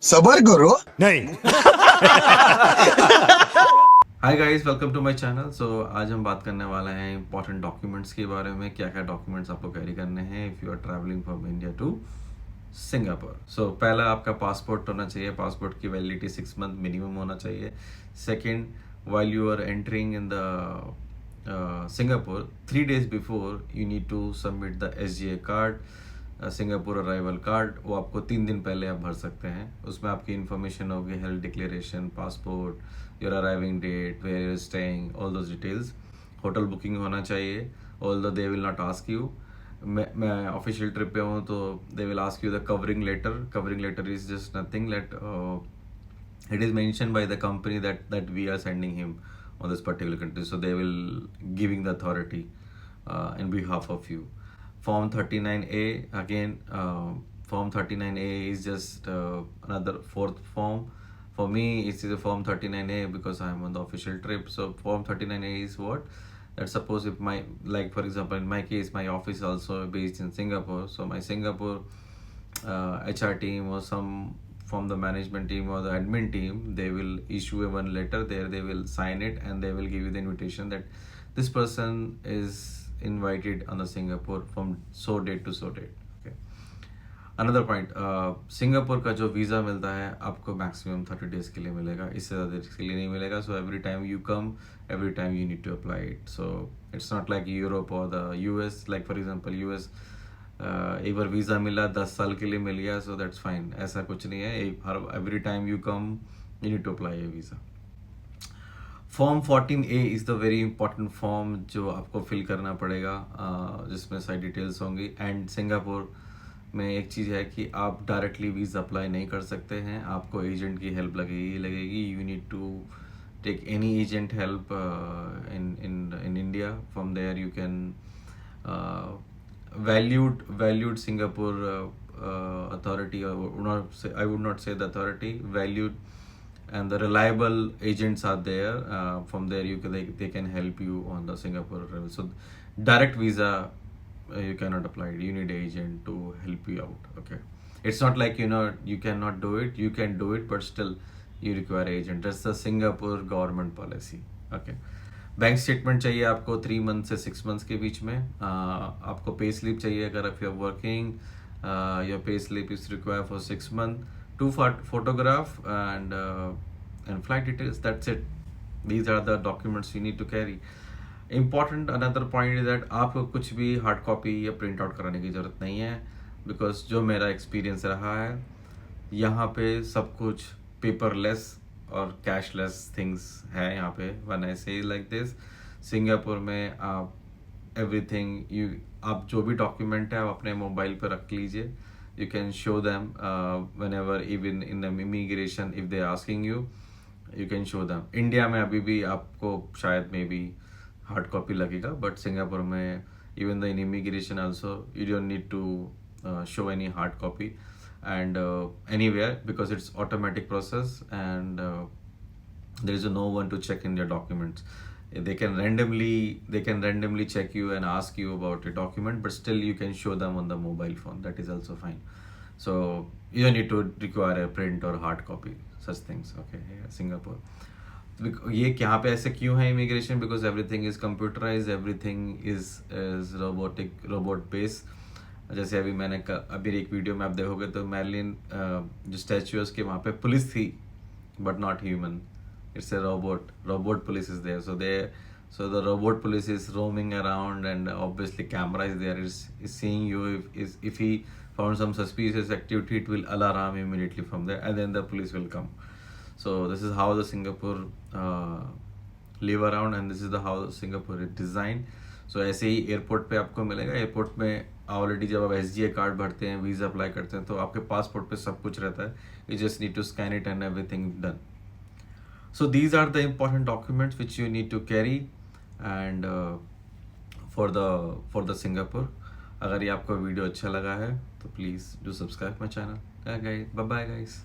सबर करो। नहीं hi guys, welcome to my channel. So आज हम बात करने वाले हैं इंपॉर्टेंट डॉक्यूमेंट्स के बारे में। क्या क्या डॉक्यूमेंट्स आपको कैरी करने हैं if you are travelling from India to Singapore. So पहला आपका पासपोर्ट होना चाहिए। पासपोर्ट की वैलिडिटी 6 मंथ मिनिमम होना चाहिए। Second, while you are entering in the Singapore, 3 days before you need to submit the SGA card, Singapore arrival card. वो आपको 3 दिन पहले आप भर सकते हैं। उसमें आपकी इन्फॉर्मेशन होगी, health declaration, passport, your arriving date, where you staying, all those details. Hotel booking होना चाहिए, although they will not ask you. मैं ऑफिशियल ट्रिप पे हूँ तो they will ask you the covering letter. Covering letter is just nothing let it is mentioned by the company that we are sending him on this particular country, so they will giving the authority in behalf of you. Form 39A, again, form 39A is just another fourth form. For me it's a form 39A because I am on the official trip. So form 39A is what, that suppose if my, like for example in my case, my office also based in Singapore, so my Singapore HR team or some from the management team or the admin team, they will issue a one letter there, they will sign it and they will give you the invitation that this person is invited on the Singapore from so date to so date. Okay. Another point, Singapore का जो visa मिलता है आपको maximum 30 days के लिए मिलेगा, इससे ज़्यादा के लिए नहीं मिलेगा। So every time you come, every time you need to apply it. So it's not like Europe और the US. Like for example US, एक बार वीज़ा मिला 10 साल के लिए मिल गया, सो दैट्स फाइन। ऐसा कुछ नहीं है, every time you come you need to apply a visa. Form 14A is the very important form जो आपको फिल करना पड़ेगा, जिसमें सारी डिटेल्स होंगी। एंड सिंगापुर में एक चीज़ है कि आप डायरेक्टली वीज़ा अप्लाई नहीं कर सकते हैं, आपको एजेंट की हेल्प लगेगी। You need to take any agent help in India. From there you can valued Singapore authority, or I would not say the authority, valued and the reliable agents are there. From there they can help you on the Singapore level. So direct visa you cannot apply it. You need an agent to help you out. Okay, it's not like you cannot do it. You can do it, but still you require an agent. That's the Singapore government policy. Okay. Bank statement चाहिए आपको 3 month से 6 months के बीच में। आपको pay slip चाहिए अगर आप you are working, your pay slip is require for 6 month, 2 photograph and flight details, that's it. These are the documents you need to carry. Important another point is that आपको कुछ भी hard copy या print out कराने की ज़रूरत नहीं है, because जो मेरा एक्सपीरियंस रहा है यहाँ पे सब कुछ पेपरलेस और कैशलेस थिंग्स है यहाँ पे। वन आई से लाइक दिस, सिंगापुर में आप एवरीथिंग आप जो भी डॉक्यूमेंट है आप अपने मोबाइल पर रख लीजिए। You can show them whenever, even in the immigration if they asking you can show them. India में अभी भी आपको शायद मे बी हार्ड कॉपी लगेगा, बट सिंगापुर में even the in immigration also you don't need to show any hard copy and anywhere, because it's automatic process and there is no one to check in your documents. They can randomly check you and ask you about your document, but still you can show them on the mobile phone. That is also fine. So you don't need to require a print or hard copy, such things. Okay, yeah, Singapore. ये यहाँ पे ऐसे क्यों है immigration? Because everything is computerize, everything is robot based. जैसे अभी मैंने अभी एक वीडियो में आप देखोगे तो मैरलिन जो स्टैचू है उसके वहाँ पे पुलिस थी, but not human, it's a robot police is there. So the robot police is roaming around and obviously camera is there, is seeing you. If he found some suspicious activity, it will alarm immediately from there and then the police will come. So this is how the Singapore live around and this is the how Singapore is design. So ऐसे ही airport पे आपको मिलेगा। Airport में already जब आप SGA card भरते हैं, वीज़ा अप्लाई करते हैं, तो आपके पासपोर्ट पे सब कुछ रहता है। You just need to scan it and everything done. So these are the important documents which you need to carry and for the Singapore. अगर ये आपको वीडियो अच्छा लगा है तो please do subscribe my channel. Bye bye guys.